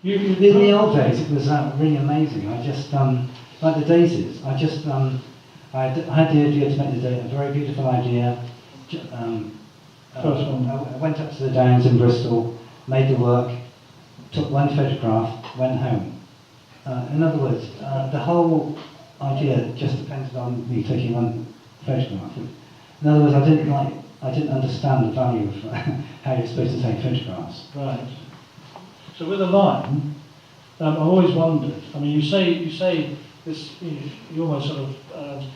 In the old days, it was really amazing. I just, like the daisies, I had the idea to make a very beautiful idea. First one. I went up to the Downs in Bristol, made the work, took one photograph, went home. In other words, the whole idea just depended on me taking one photograph. In other words, I didn't understand the value of how you're supposed to take photographs. Right. So with a line, I've always wondered. I mean, you say this. You almost sort of.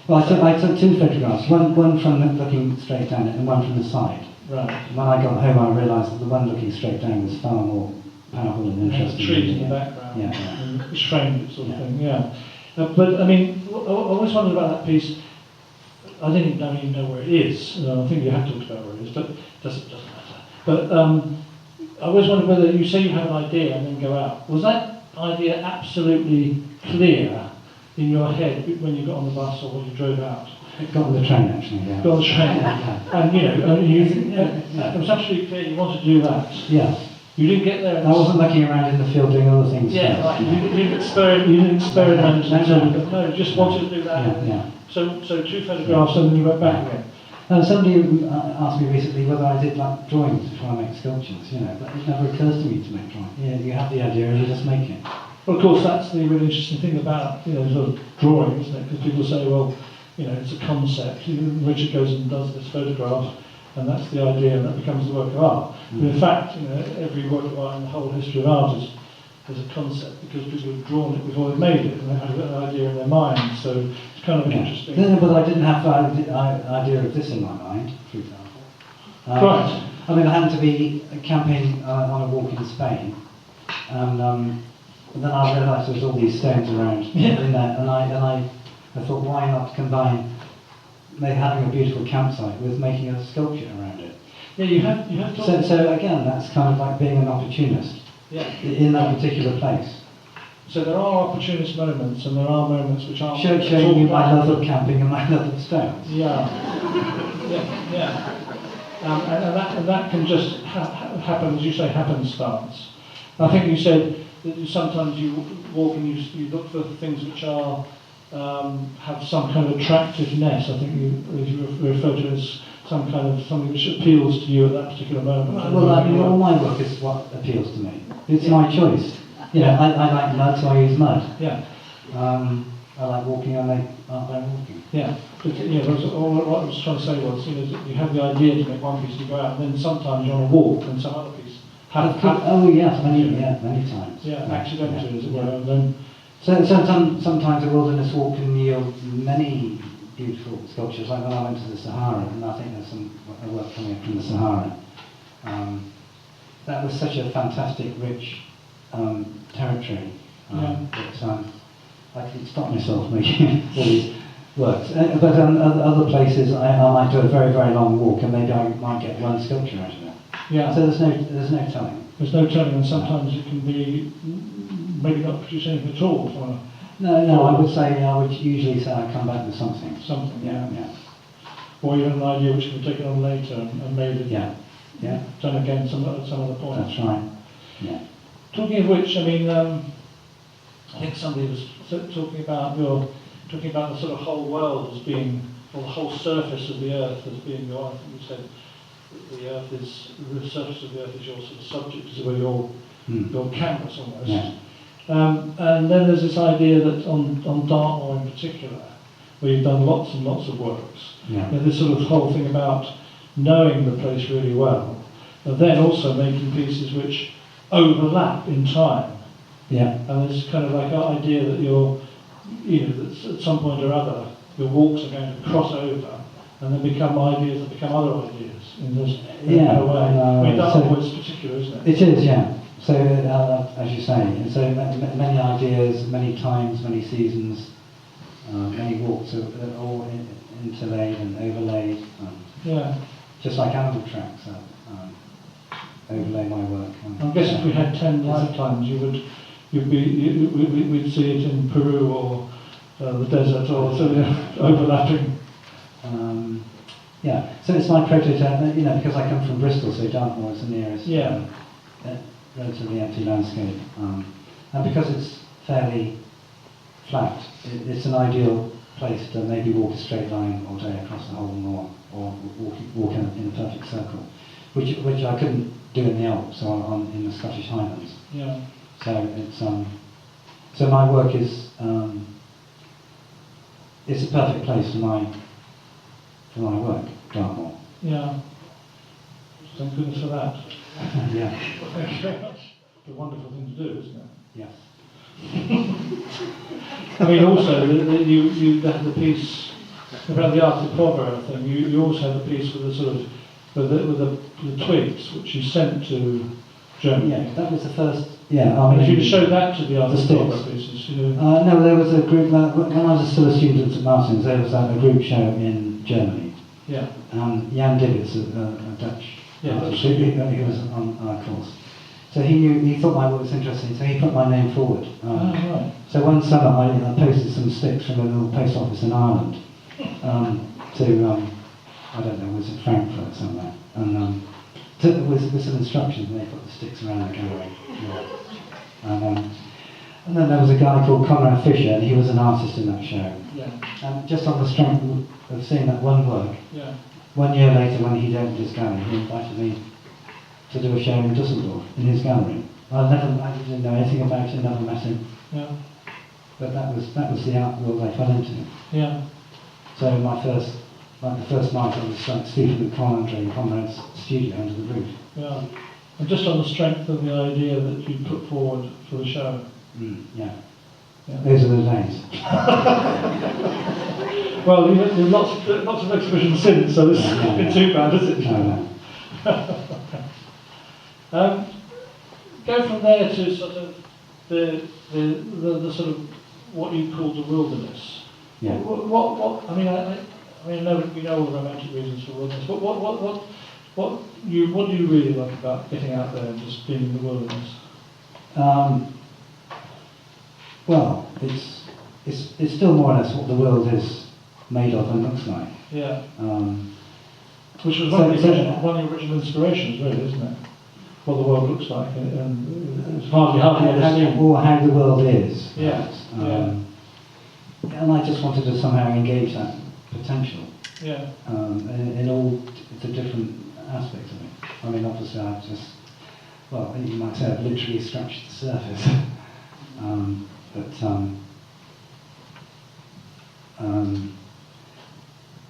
Well, I took two photographs. One from looking straight down and one from the side. Right. When I got home, I realised that the one looking straight down was far more powerful and interesting. The trees in the background. Yeah. And it's framed, sort of thing. Yeah. But I mean, I always wondered about that piece. I didn't even know where it is. I think you have talked about where it is, but it doesn't matter. But I always wondered whether you say you have an idea and then go out. Was that idea absolutely clear in your head when you got on the bus or when you drove out? It got on the train, actually, yeah. Got on the train. And, it was absolutely clear you wanted to do that. Yeah. You didn't get there. I wasn't looking around in the field doing other things. Yeah, right. You didn't experiment. No, you just wanted to do that. Yeah. So two photographs and then you went back again. Somebody asked me recently whether I did like drawings before I make sculptures, but it never occurs to me to make drawings. Yeah, you have the idea and you just make it. Well, of course, that's the really interesting thing about sort of drawing, isn't it? Because people say, well, it's a concept. Richard goes and does this photograph, and that's the idea, and that becomes the work of art. But in fact, every work of art in the whole history of art is a concept because people have drawn it before they've made it, and they've had an idea in their mind. So it's kind of interesting. No, but I didn't have the idea of this in my mind, for example. Right. I mean, I happened to be camping on a walk in Spain, and then I realised there was all these stones around in there, and I thought, why not combine having a beautiful campsite with making a sculpture around it? Yeah, you have. So again, that's kind of like being an opportunist. Yeah. In that particular place. So there are opportunist moments, and there are moments which aren't. Showing you my love of camping and my love of stones. Yeah. And that can just happen, as you say, happenstance. I think you said that sometimes you walk and you look for things which are have some kind of attractiveness. I think you refer to it as some kind of something which appeals to you at that particular moment. Well, all my work is what appeals to me. It's my choice. I like mud, so I use mud. Yeah. I like walking, I like art by walking. Yeah. But, what I was trying to say was, you have the idea to make one piece, you go out, and then sometimes you're on a walk, and some other piece. Oh yes, many times. Yeah, accidentally, as it were. And then sometimes a wilderness walk can yield many beautiful sculptures, like when I went to the Sahara, and I think there's some work coming up from the Sahara. That was such a fantastic, rich territory that I couldn't stop myself making all these works. But other places, I might do a very, very long walk, and maybe I might get one sculpture out of it. Yeah. So there's no telling. There's no telling, and sometimes it can be maybe not produce anything at all. No, I would usually say I come back with something. Something, yeah. Or you have an idea which can be taken on later and made it. Yeah. Done again some other point. That's right. Yeah. Talking of which, I mean, I think somebody was talking about the sort of whole world as being, or the whole surface of the earth as being your. I think you said the surface of the earth is your sort of subject, as well your canvas almost. Yeah. And then there's this idea that on Dartmoor in particular, where you've done lots and lots of works, this sort of whole thing about knowing the place really well, and then also making pieces which overlap in time. Yeah. And there's kind of like an idea that that at some point or other, your walks are going to cross over and then become ideas that become other ideas in this way. I mean, Dartmoor is particular, isn't it? It is, yeah. So, as you say, so many ideas, many times, many seasons, many walks are all interlaid and overlaid. Just like animal tracks overlay my work. I guess if we had 10 lifetimes, we'd see it in Peru or the desert or overlapping. So it's my prototype, because I come from Bristol, so Dartmoor is the nearest. relatively empty landscape, and because it's fairly flat, it's an ideal place to maybe walk a straight line all day across the whole moor, or walk in a perfect circle, which I couldn't do in the Alps or in the Scottish Highlands. Yeah. So it's so my work is it's a perfect place for my work, Dartmoor. Yeah. Thank goodness for that. Yeah. Thank you very much. It's a wonderful thing to do, isn't it? Yes. I mean, also, you had the piece about the art of proverb thing. You also had the piece with the sort of with the twigs, which you sent to Germany. Yeah, that was the first. Yeah, and if you could show that to the art of proverb sticks. pieces, no, there was a group when I was still a student at St Martin's. There was a group show in Germany. Yeah. Jan Dibbits, a Dutch artist, he was on our course. So he thought my work was interesting, so he put my name forward. Right. So one summer I posted some sticks from a little post office in Ireland to, I don't know, was it Frankfurt somewhere, and with some instructions, and they put the sticks around the gallery. Yeah. And then there was a guy called Conrad Fisher, and he was an artist in that show. Yeah. And just on the strength of seeing that one work, Yeah. 1 year later when he'd opened his gallery, he invited me to do a show in Dusseldorf, in his gallery. I didn't know anything about him, never met him. Yeah. But that was the art world I fell into. Yeah. So the first night I was like sleeping with Conrad in Conrad's studio under the roof. Yeah. And just on the strength of the idea that you put forward for the show. Yeah. Yeah. Those are the days. Well, there's lots of exhibitions since, so this isn't been too bad, is it? No. Go from there to sort of the sort of what you call the wilderness. Yeah. What I mean, I know we know all the romantic reasons for wilderness, but what do you really like about getting out there and just being in the wilderness? Well, it's still more or less what the world is made of and looks like. Yeah. Which was one of the original inspirations, really, isn't it? What the world looks like, and it's hardly ever seen. Or how the world is. Yeah. And I just wanted to somehow engage that potential. Yeah. In all the different aspects of it. I mean, obviously, I've just, well, you might say I've literally scratched the surface.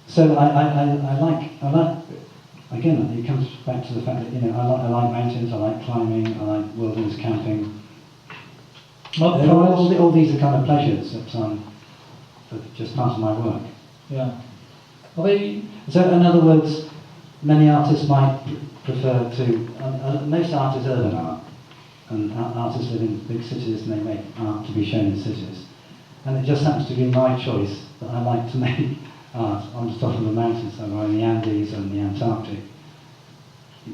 So I like again, it comes back to the fact that I like mountains, I like climbing, I like wilderness camping. All these are kind of pleasures that are just part of my work. Yeah. So in other words, many artists might prefer to. Most art is urban art, and artists live in big cities and they make art to be shown in cities. And it just happens to be my choice that I like to make art on the top of the mountains, somewhere in the Andes and the Antarctic.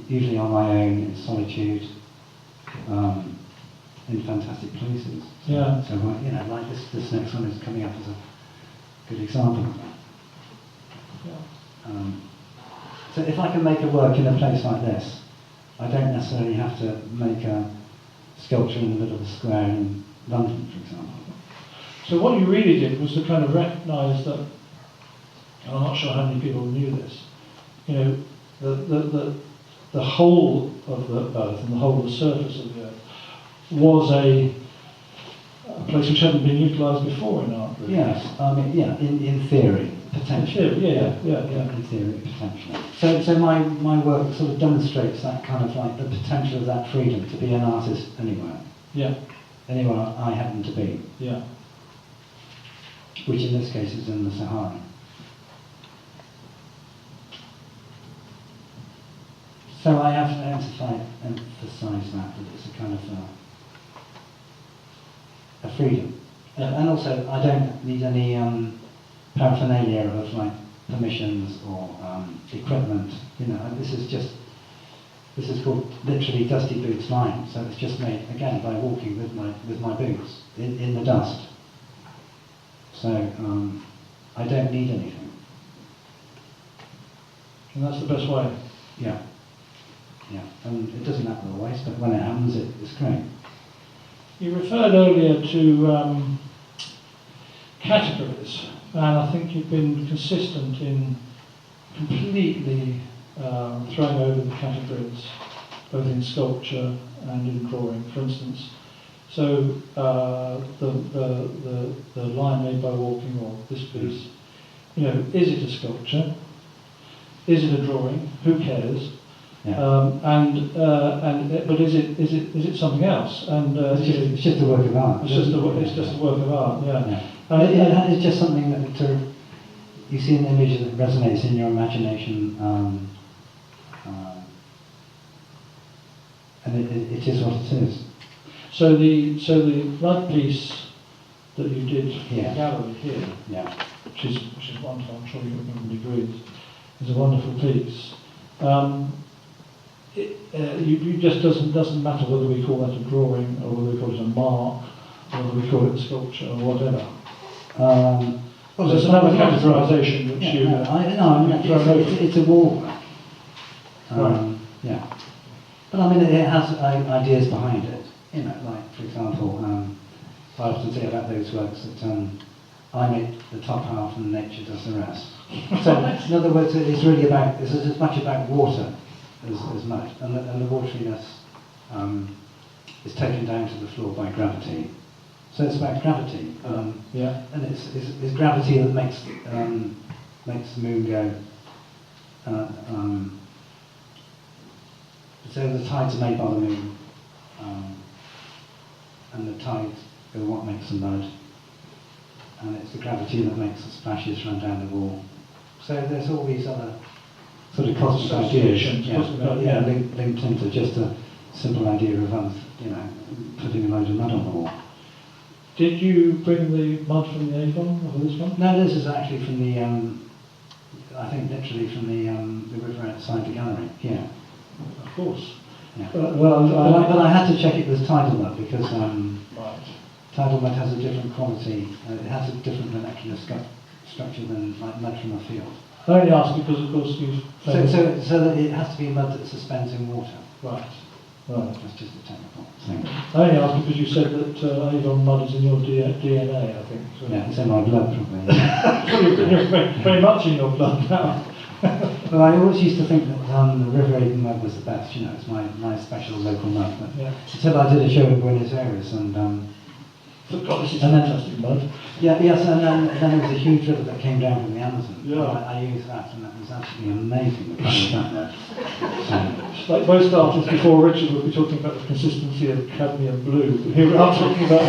Usually on my own, in solitude, in fantastic places. Yeah. So like this next one is coming up as a good example of that. Yeah. So if I can make a work in a place like this, I don't necessarily have to make a sculpture in the middle of a square in London, for example. So what you really did was to kind of recognise that, and I'm not sure how many people knew this, the whole of the earth and the whole of the surface of the earth was a place which hadn't been utilised before in art. Really. Yes, in theory, potentially. Yeah. In theory, potentially. So my work sort of demonstrates that kind of like the potential of that freedom to be an artist anywhere. Yeah. Anywhere I happen to be. Yeah. Which in this case is in the Sahara. So I have to emphasise that it's a kind of a freedom. And also I don't need any paraphernalia of like permissions or equipment. This is called literally Dusty Boots Line. So it's just made again by walking with my boots in the dust. So I don't need anything. And that's the best way. Yeah. Yeah, and it doesn't happen always, but when it happens, it's great. You referred earlier to categories, and I think you've been consistent in completely throwing over the categories, both in sculpture and in drawing, for instance. So the line made by walking, or this piece, you know, is it a sculpture? Is it a drawing? Who cares? Yeah. But is it something else? And it's just a work of art. It's just a work of art. Yeah. It's just something that you see an image that resonates in your imagination, and it is what it is. So the blood piece that you did for the Yeah. gallery here, Yeah. which is wonderful. I'm sure everybody agrees, is a wonderful piece. It just doesn't matter whether we call that a drawing or whether we call it a mark or whether we call it a sculpture or whatever. Well, so it's another categorisation which you... it's a wall work. Right. Yeah. But I mean, it has ideas behind it. You know, like, for example, I often say about those works that I make the top half and nature does the rest. So, in other words, it's really about, it's as much about water as mud. And the wateriness is taken down to the floor by gravity. So it's about gravity. Yeah. And it's gravity that makes the moon go. So the tides are made by the moon, and the tides are what makes the mud, and it's the gravity that makes the splashes run down the wall. So there's all these other sort of cosmic ideas, linked into just a simple idea of putting a load of mud on the wall. Did you bring the mud from the Avon or this one? No, this is actually from the, I think literally from the river outside the gallery. Yeah. Of course. Yeah. But I had to check it was tidal mud because right. tidal mud has a different quality. It has a different molecular structure than like mud from a field. I only ask because, of course, you've... So that it has to be mud that suspends in water. Right. Right. That's just a technical thing. I only ask because you said that Avon mud is in your DNA, I think. So Yeah, it's in my blood probably. You're very much in your blood now. Well, I always used to think that the River Avon mud was the best. You know, it's my special local mud. But Yeah. until I did a show in Buenos Aires and. God, this is and then, fantastic mud. Yes, and then there was a huge river that came down from the Amazon. Yeah. I used that, and that was absolutely amazing. The colour of that Like most artists before Richard would be talking about the consistency of cadmium blue. Here we are talking about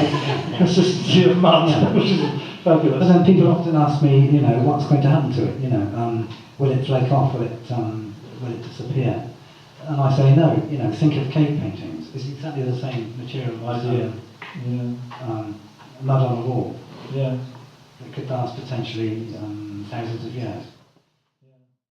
the consistency of mud, Yeah. which is fabulous. But then people often ask me, you know, what's going to happen to it? You know, will it flake off? Will it disappear? And I say no. You know, think of cave paintings. It's exactly the same material idea. Mud on a wall. Yeah. It could last potentially thousands of years.